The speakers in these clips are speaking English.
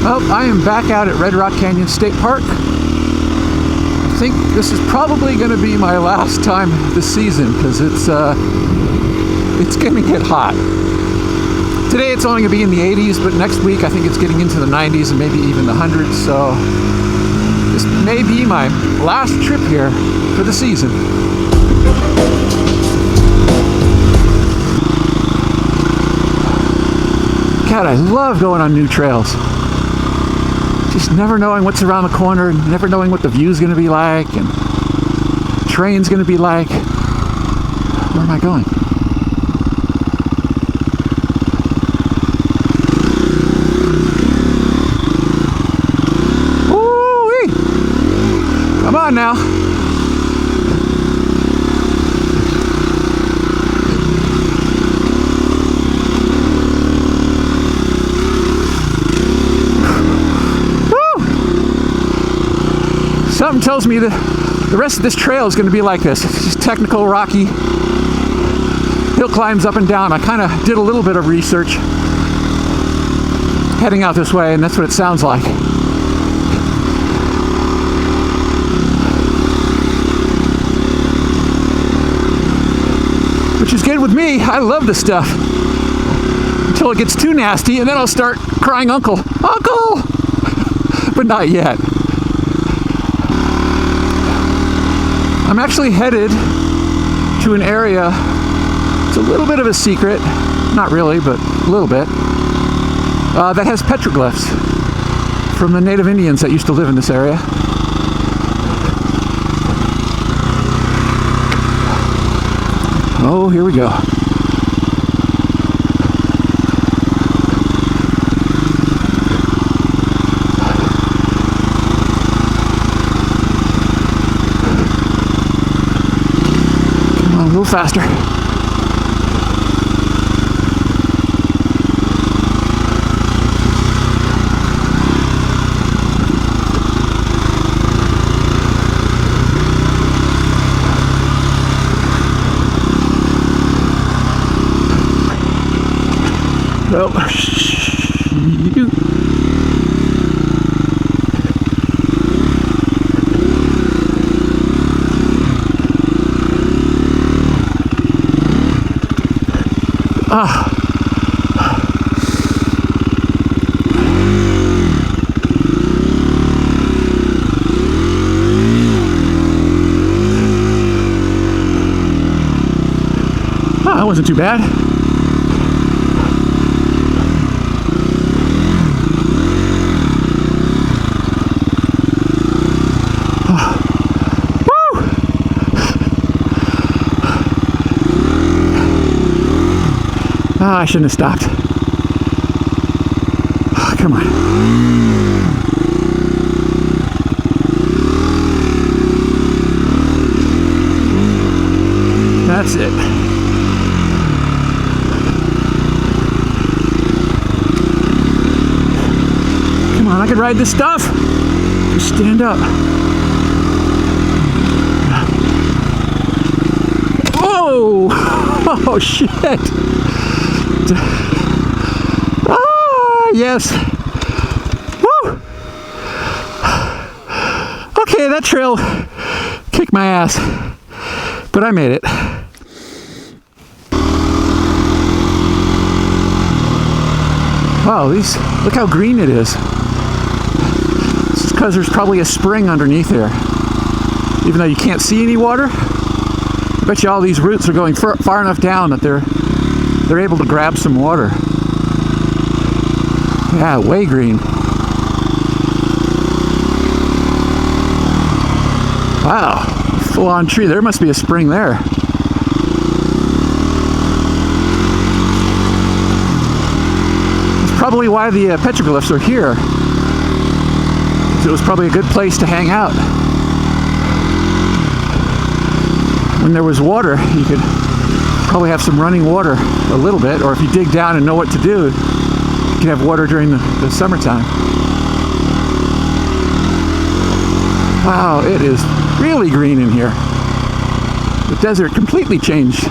Well, I am back out at Red Rock Canyon State Park. I think this is probably going to be my last time this season because it's going to get hot. Today it's only going to be in the 80s, but next week I think it's getting into the 90s and maybe even the 100s. So this may be my last trip here for the season. God, I love going on new trails. Just never knowing what's around the corner, never knowing what the view's going to be like, and the terrain's going to be like. Where am I going? Woo-wee! Come on now. Something tells me that the rest of this trail is going to be like this. It's just technical, rocky, hill climbs up and down. I kind of did a little bit of research heading out this way, and that's what it sounds like. Which is good with me. I love this stuff. Until it gets too nasty, and then I'll start crying, "Uncle, Uncle!" But not yet. I'm actually headed to an area, it's a little bit of a secret, not really, but a little bit, that has petroglyphs from the native Indians that used to live in this area. Oh, here we go. A little faster. Oh, shoot. That wasn't too bad. Woo! I shouldn't have stopped. Come on. That's it. Come on, I could ride this stuff. Just stand up. Whoa! Oh, shit. Ah, yes. Woo! Okay, that trail kicked my ass, but I made it. Wow, look how green it is. This is because there's probably a spring underneath there. Even though you can't see any water, I bet you all these roots are going far enough down that they're able to grab some water. Yeah, way green. Wow, full-on tree. There must be a spring there. That's probably why the petroglyphs are here. It was probably a good place to hang out. When there was water, you could probably have some running water a little bit, or if you dig down and know what to do, you can have water during the summertime. Wow, it is really green in here. The desert completely changed.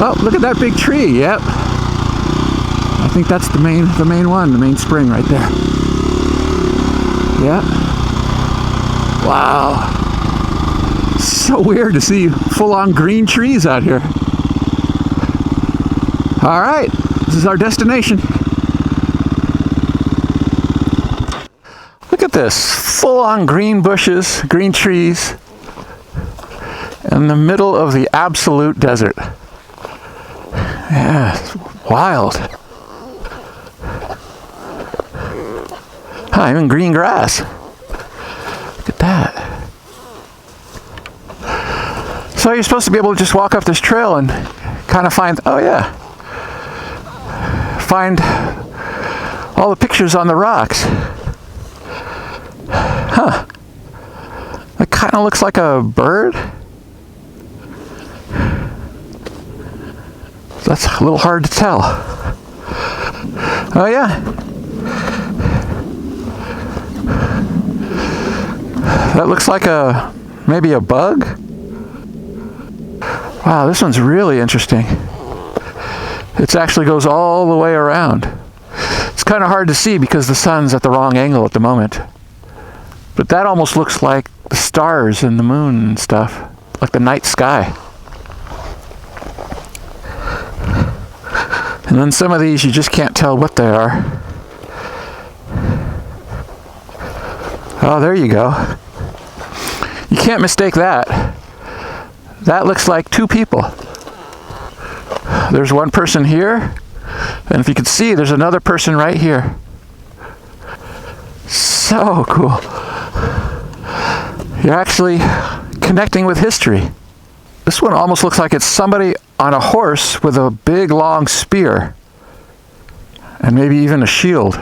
Oh, look at that big tree. Yep. I think that's the main one, the main spring right there. Yeah. Wow. So weird to see full-on green trees out here. All right, this is our destination. Look at this, full-on green bushes, green trees, in the middle of the absolute desert. Yeah, it's wild. Huh, even green grass. Look at that. So you're supposed to be able to just walk up this trail and kind of find, oh yeah, find all the pictures on the rocks. Huh. That kind of looks like a bird. That's a little hard to tell. Oh yeah. That looks like maybe a bug. Wow, this one's really interesting. It actually goes all the way around. It's kind of hard to see because the sun's at the wrong angle at the moment. But that almost looks like the stars and the moon and stuff, like the night sky. And then some of these you just can't tell what they are. Oh, there you go. You can't mistake that. That looks like two people. There's one person here, and if you can see, there's another person right here. So cool. You're actually connecting with history. This one almost looks like it's somebody on a horse with a big long spear, and maybe even a shield.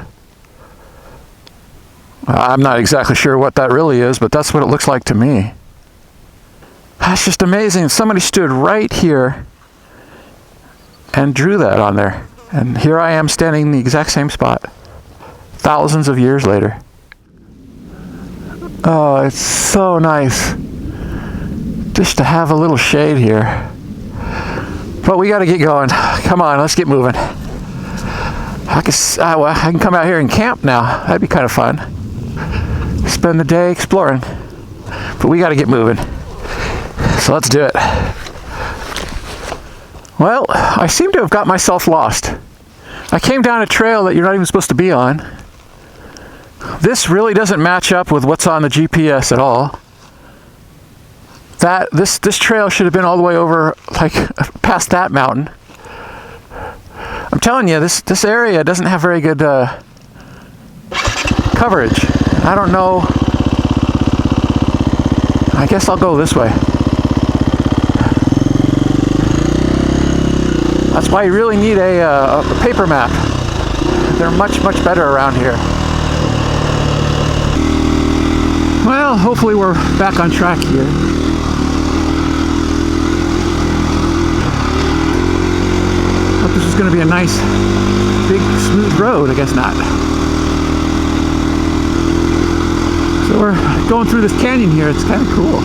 I'm not exactly sure what that really is, but that's what it looks like to me. That's just amazing. Somebody stood right here and drew that on there. And here I am standing in the exact same spot, thousands of years later. Oh, it's so nice just to have a little shade here. But we got to get going. Come on, let's get moving. I can come out here and camp now. That'd be kind of fun. Spend the day exploring. But we got to get moving. So let's do it. Well, I seem to have got myself lost. I came down a trail that you're not even supposed to be on. This really doesn't match up with what's on the GPS at all. This trail should have been all the way over, like, past that mountain. I'm telling you, this area doesn't have very good coverage. I don't know. I guess I'll go this way. That's why you really need a paper map. They're much, much better around here. Well, hopefully we're back on track here. Hope this is going to be a nice, big, smooth road. I guess not. So we're going through this canyon here. It's kind of cool.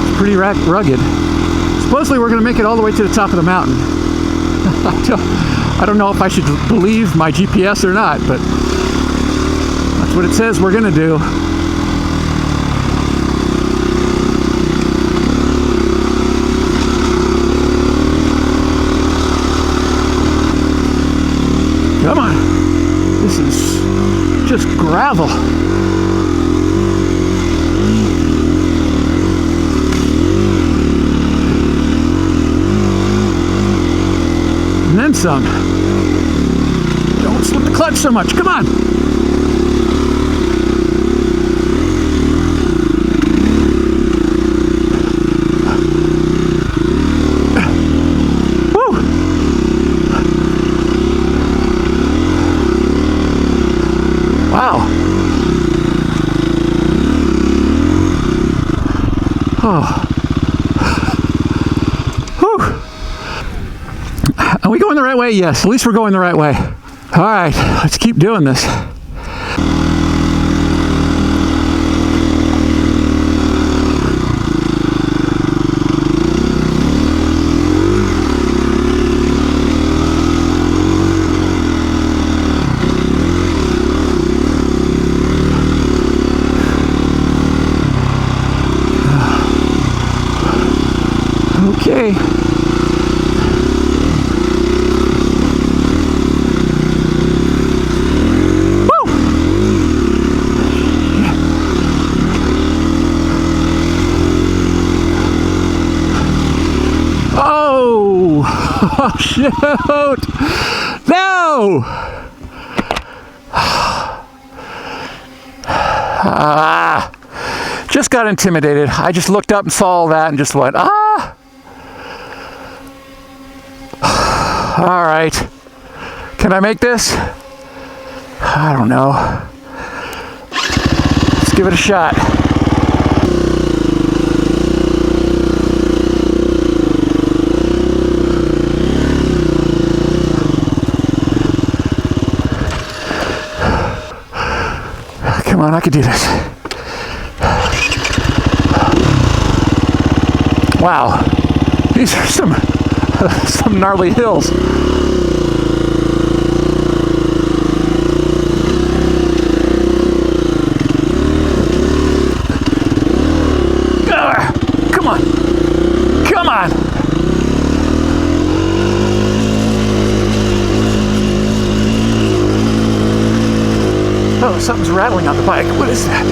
It's pretty rugged. Supposedly we're going to make it all the way to the top of the mountain. I don't know if I should believe my GPS or not, but that's what it says we're going to do. Come on. This is just gravel. And then some. Don't slip the clutch so much. Come on. Woo. Wow. Oh. Are we going the right way? Yes, at least we're going the right way. All right, let's keep doing this. Okay. Woo! Oh, shoot! No! Just got intimidated. I just looked up and saw all that and just went, ah! All right. Can I make this? I don't know. Let's give it a shot. Come on, I can do this. Wow, these are some gnarly hills. Come on, come on. Oh, something's rattling on the bike. What is that?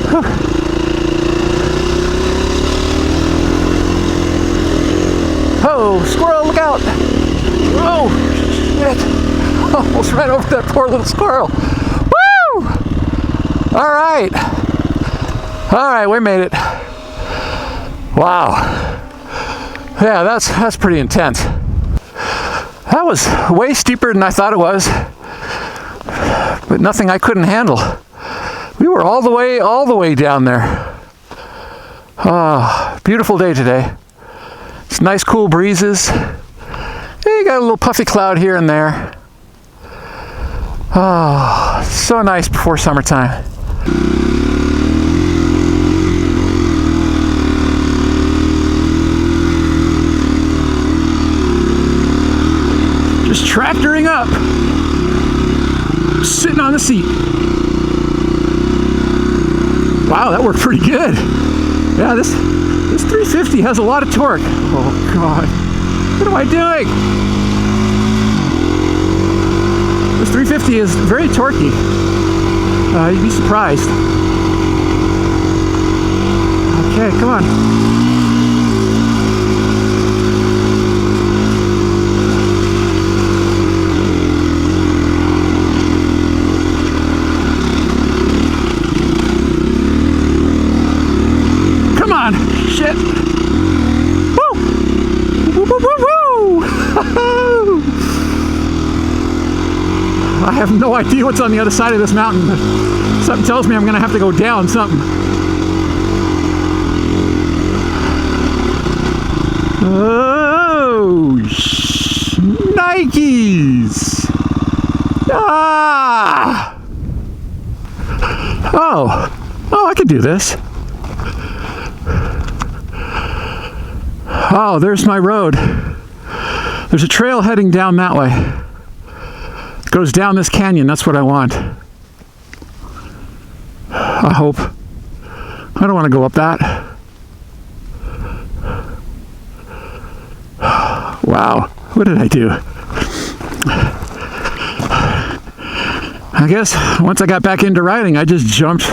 Whew. Oh, squirrel, look out! Oh, shit! Almost ran over that poor little squirrel. Woo! All right. All right, we made it. Wow. Yeah, that's pretty intense. That was way steeper than I thought it was, but nothing I couldn't handle. We were all the way down there. Ah, beautiful day today. It's nice cool breezes. You got a little puffy cloud here and there. Oh, so nice before summertime. Just tractoring up. Sitting on the seat. Wow, that worked pretty good. Yeah, this 350 has a lot of torque. Oh God, what am I doing? This 350 is very torquey. You'd be surprised. Okay, come on. Shit. Woo! Woo, woo, woo, woo! I have no idea what's on the other side of this mountain. Something tells me I'm gonna have to go down something. Oh, Nikes! Ah! Oh, I could do this. Oh, there's my road. There's a trail heading down that way. It goes down this canyon. That's what I want. I hope. I don't want to go up that. Wow. What did I do? I guess once I got back into riding, I just jumped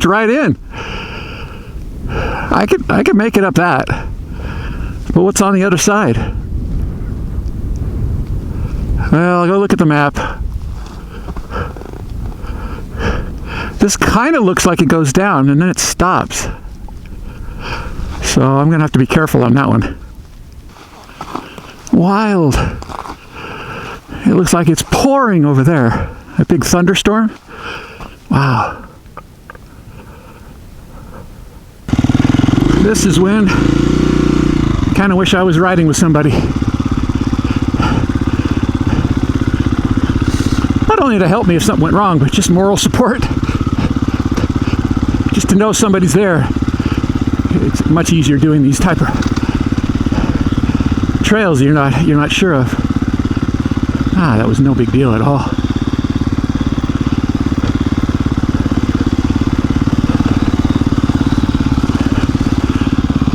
right in. I could make it up that. But what's on the other side? Well, I'll go look at the map. This kind of looks like it goes down and then it stops. So I'm gonna have to be careful on that one. Wild. It looks like it's pouring over there. A big thunderstorm. Wow. This is wind. Kind of wish I was riding with somebody. Not only to help me if something went wrong, but just moral support. Just to know somebody's there. It's much easier doing these type of trails you're not sure of. Ah, that was no big deal at all.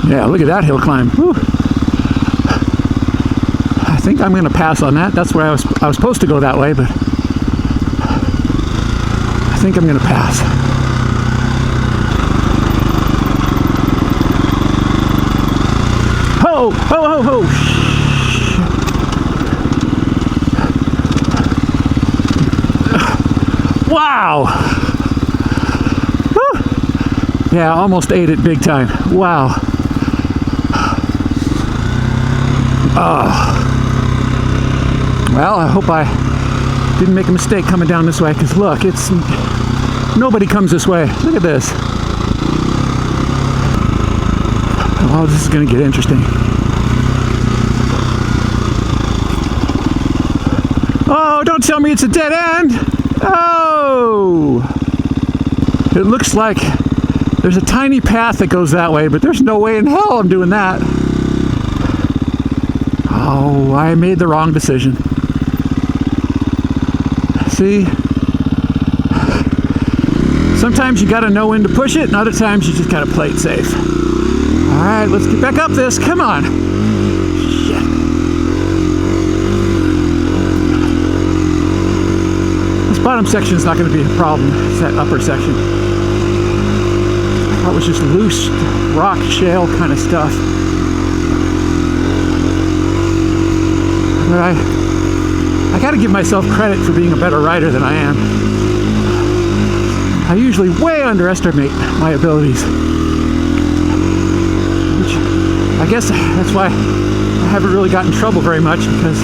Yeah, look at that hill climb. Whew. I think I'm going to pass on that. That's where I was supposed to go that way, but I think I'm going to pass. Ho, ho, ho, ho. Wow. Whew. Yeah, almost ate it big time. Wow. Well, I hope I didn't make a mistake coming down this way, because look, it's nobody comes this way. Look at this. Oh, this is going to get interesting. Oh, don't tell me it's a dead end. Oh, it looks like there's a tiny path that goes that way, but there's no way in hell I'm doing that. Oh, I made the wrong decision. See? Sometimes you gotta know when to push it, and other times you just gotta play it safe. Alright, let's get back up this. Come on. Shit. This bottom section is not gonna be a problem. It's that upper section. That was just loose rock, shale kind of stuff. But I gotta give myself credit for being a better rider than I am. I usually way underestimate my abilities. Which, I guess that's why I haven't really gotten in trouble very much, because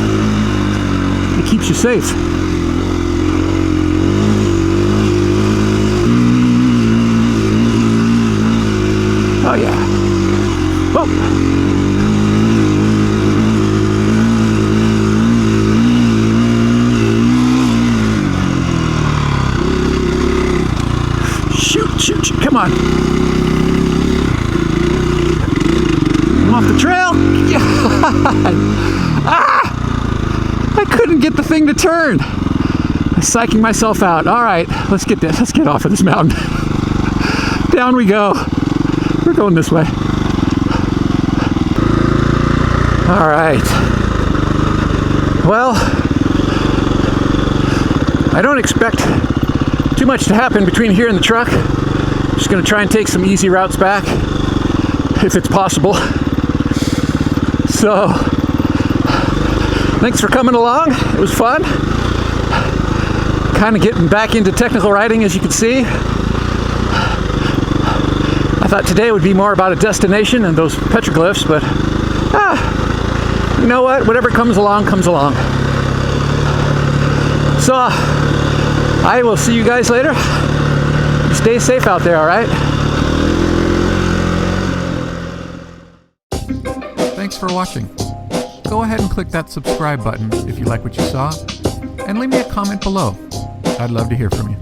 it keeps you safe. Oh yeah. Whoa. Shoot, come on. I'm off the trail. Ah! I couldn't get the thing to turn. I'm psyching myself out. All right, let's get off of this mountain. Down we go. We're going this way. All right. Well, I don't expect too much to happen between here and the truck. Just gonna try and take some easy routes back, if it's possible. So, thanks for coming along. It was fun. Kind of getting back into technical riding, as you can see. I thought today would be more about a destination and those petroglyphs, but you know what? Whatever comes along, comes along. So, I will see you guys later. Stay safe out there, all right? Thanks for watching. Go ahead and click that subscribe button if you like what you saw, and leave me a comment below. I'd love to hear from you.